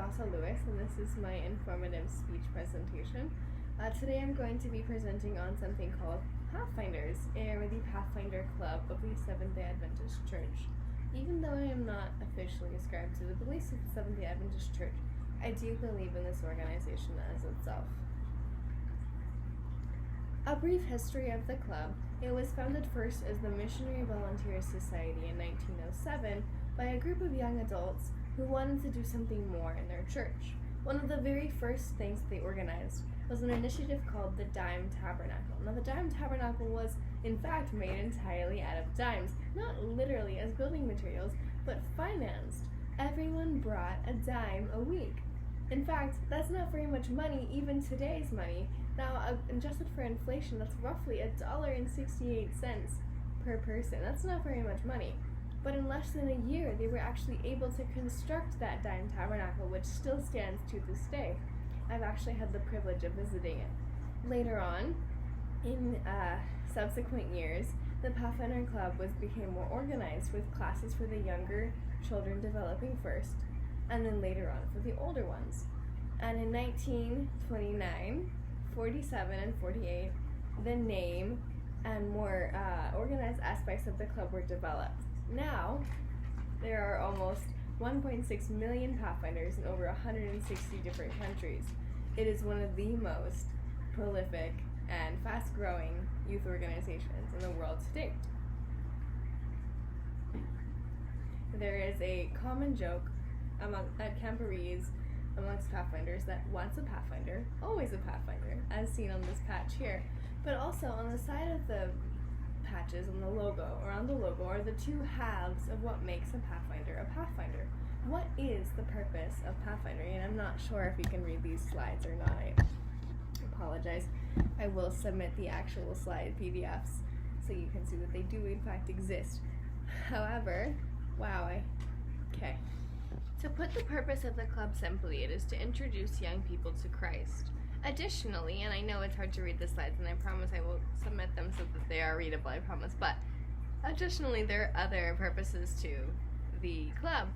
Asa Lewis, and this is my informative speech presentation. Today I'm going to be presenting on something called Pathfinders, or the Pathfinder Club of the Seventh-day Adventist Church. Even though I am not officially ascribed to the beliefs of the Seventh-day Adventist Church, I do believe in this organization as itself. A brief history of the club. It was founded first as the Missionary Volunteer Society in 1907 by a group of young adults who wanted to do something more in their church. One of the very first things they organized was an initiative called the Dime Tabernacle. Now, the Dime Tabernacle was, in fact, made entirely out of dimes, not literally as building materials, but financed. Everyone brought a dime a week. In fact, that's not very much money, even today's money. Now, adjusted for inflation, that's roughly $1.68 per person. That's not very much money. But in less than a year, they were actually able to construct that dime tabernacle, which still stands to this day. I've actually had the privilege of visiting it. Later on, in subsequent years, the Pathfinder Club became more organized, with classes for the younger children developing first, and then later on for the older ones. And in 1929, 47, and 48, the name and more organized aspects of the club were developed. Now, there are almost 1.6 million Pathfinders in over 160 different countries. It is one of the most prolific and fast-growing youth organizations in the world to date. There is a common joke at camporees amongst Pathfinders that once a Pathfinder, always a Pathfinder, as seen on this patch here. But also on the side of the patches on the logo, or on the logo, are the two halves of what makes a Pathfinder a Pathfinder. What is the purpose of Pathfindering? And I'm not sure if you can read these slides or not. I apologize. I will submit the actual slide PDFs so you can see that they do in fact exist. However, okay. To put the purpose of the club simply, it is to introduce young people to Christ. Additionally, and I know it's hard to read the slides, and I promise I will submit them so that they are readable, I promise, but additionally there are other purposes to the club: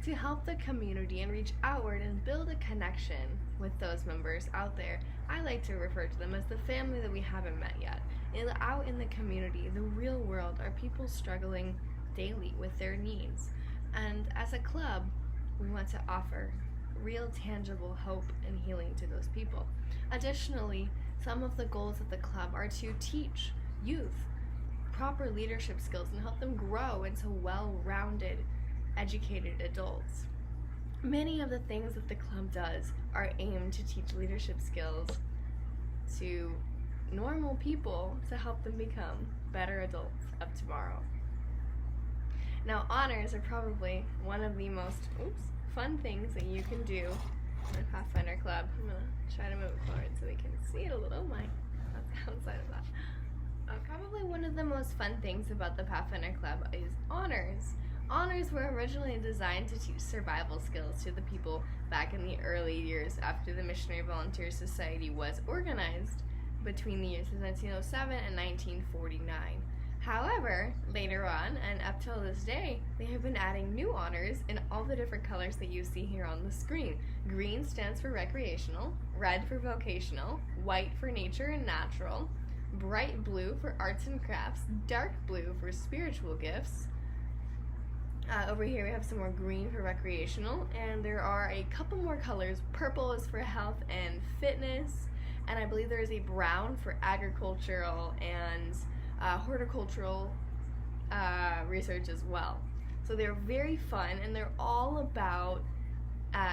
to help the community and reach outward and build a connection with those members out there. I like to refer to them as the family that we haven't met yet. Out in the community, the real world, are people struggling daily with their needs. And as a club, we want to offer real tangible hope and healing to those people. Additionally, some of the goals of the club are to teach youth proper leadership skills and help them grow into well-rounded, educated adults. Many of the things that the club does are aimed to teach leadership skills to normal people to help them become better adults of tomorrow. Now, honors are probably one of the most fun things that you can do in a Pathfinder Club. I'm going to try to move it forward so we can see it a little. That's the outside of that. Probably one of the most fun things about the Pathfinder Club is honors. Honors were originally designed to teach survival skills to the people back in the early years after the Missionary Volunteer Society was organized between the years of 1907 and 1949. However, later on, and up till this day, they have been adding new honors in all the different colors that you see here on the screen. Green stands for recreational, red for vocational, white for nature and natural, bright blue for arts and crafts, dark blue for spiritual gifts. Over here we have some more green for recreational, and there are a couple more colors. Purple is for health and fitness, and I believe there is a brown for agricultural and horticultural research as well. So they're very fun, and they're all about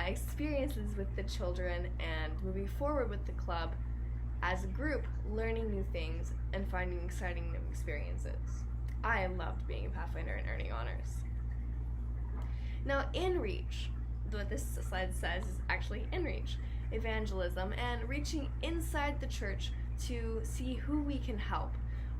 experiences with the children and moving forward with the club as a group, learning new things and finding exciting new experiences. I loved being a Pathfinder and earning honors. Now, InReach, what this slide says is actually InReach, evangelism, and reaching inside the church to see who we can help.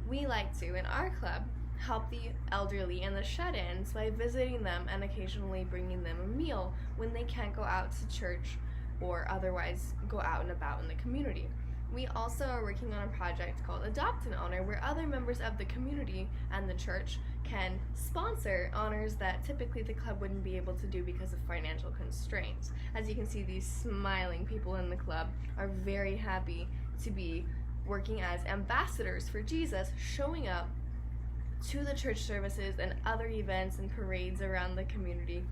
We like to, in our club, help the elderly and the shut-ins by visiting them and occasionally bringing them a meal when they can't go out to church or otherwise go out and about in the community. We also are working on a project called Adopt an Honor, where other members of the community and the church can sponsor honors that typically the club wouldn't be able to do because of financial constraints. As you can see, these smiling people in the club are very happy to be working as ambassadors for Jesus, showing up to the church services and other events and parades around the community,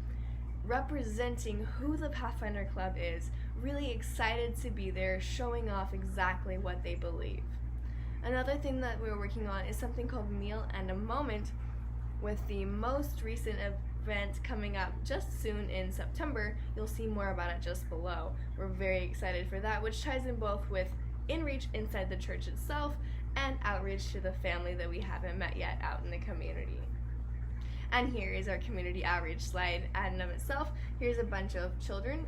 representing who the Pathfinder Club is, really excited to be there, showing off exactly what they believe. Another thing that we're working on is something called Meal and a Moment, with the most recent event coming up just soon in September. You'll see more about it just below. We're very excited for that, which ties in both with in-reach inside the church itself and outreach to the family that we haven't met yet out in the community. And here is our community outreach slide in and of itself. Here's a bunch of children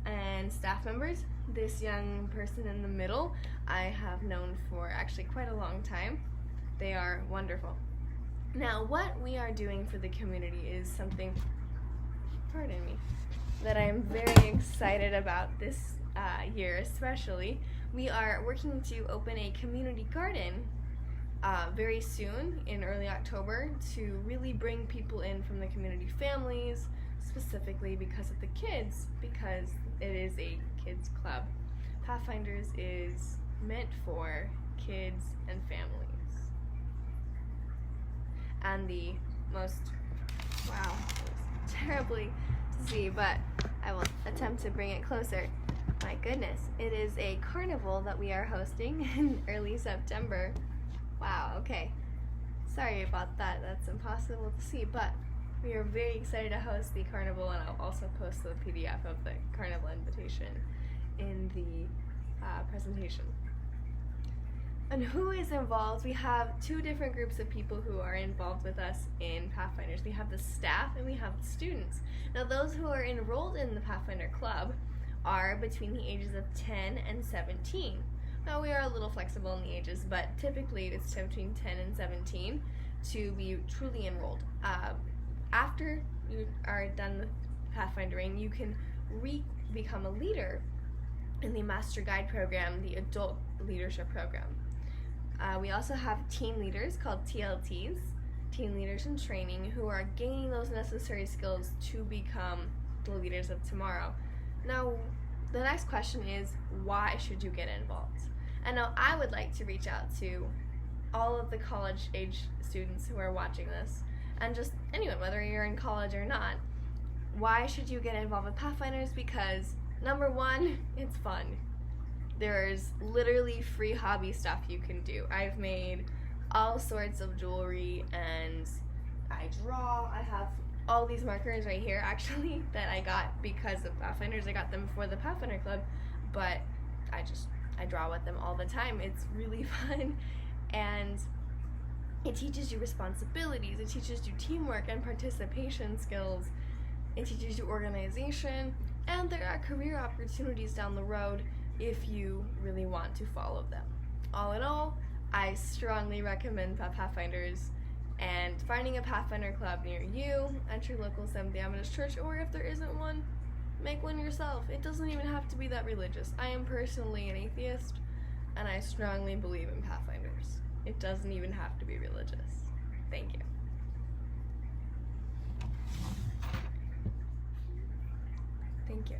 and staff members. This young person in the middle I have known for actually quite a long time. They are wonderful. Now, what we are doing for the community is something, pardon me, that I am very excited about this year especially. We are working to open a community garden very soon in early October to really bring people in from the community families, specifically because of the kids, because it is a kids club. Pathfinders is meant for kids and families. And the most, wow, it was terribly to see, but I will attempt to bring it closer. My goodness, it is a carnival that we are hosting in early September. Wow, okay. Sorry about that, that's impossible to see, but we are very excited to host the carnival, and I'll also post the PDF of the carnival invitation in the presentation. And who is involved? We have two different groups of people who are involved with us in Pathfinders. We have the staff and we have the students. Now, those who are enrolled in the Pathfinder Club are between the ages of 10 and 17. Now, we are a little flexible in the ages, but typically it's between 10 and 17 to be truly enrolled. After you are done with Pathfindering, you can become a leader in the Master Guide program, the Adult Leadership Program. We also have teen leaders called TLTs, Teen Leaders in Training, who are gaining those necessary skills to become the leaders of tomorrow. Now, the next question is, why should you get involved? And now I would like to reach out to all of the college-age students who are watching this, and just anyone, whether you're in college or not. Why should you get involved with Pathfinders? Because, number one, it's fun. There's literally free hobby stuff you can do. I've made all sorts of jewelry, and I draw. I have all these markers right here, actually, that I got because of Pathfinders. I got them for the Pathfinder Club, but I draw with them all the time. It's really fun, and it teaches you responsibilities. It teaches you teamwork and participation skills. It teaches you organization, and there are career opportunities down the road if you really want to follow them. All in all, I strongly recommend Pathfinders, and finding a Pathfinder club near you at your local Seventh-day Adventist church, or if there isn't one, make one yourself. It doesn't even have to be that religious. I am personally an atheist, and I strongly believe in Pathfinders. It doesn't even have to be religious. Thank you. Thank you.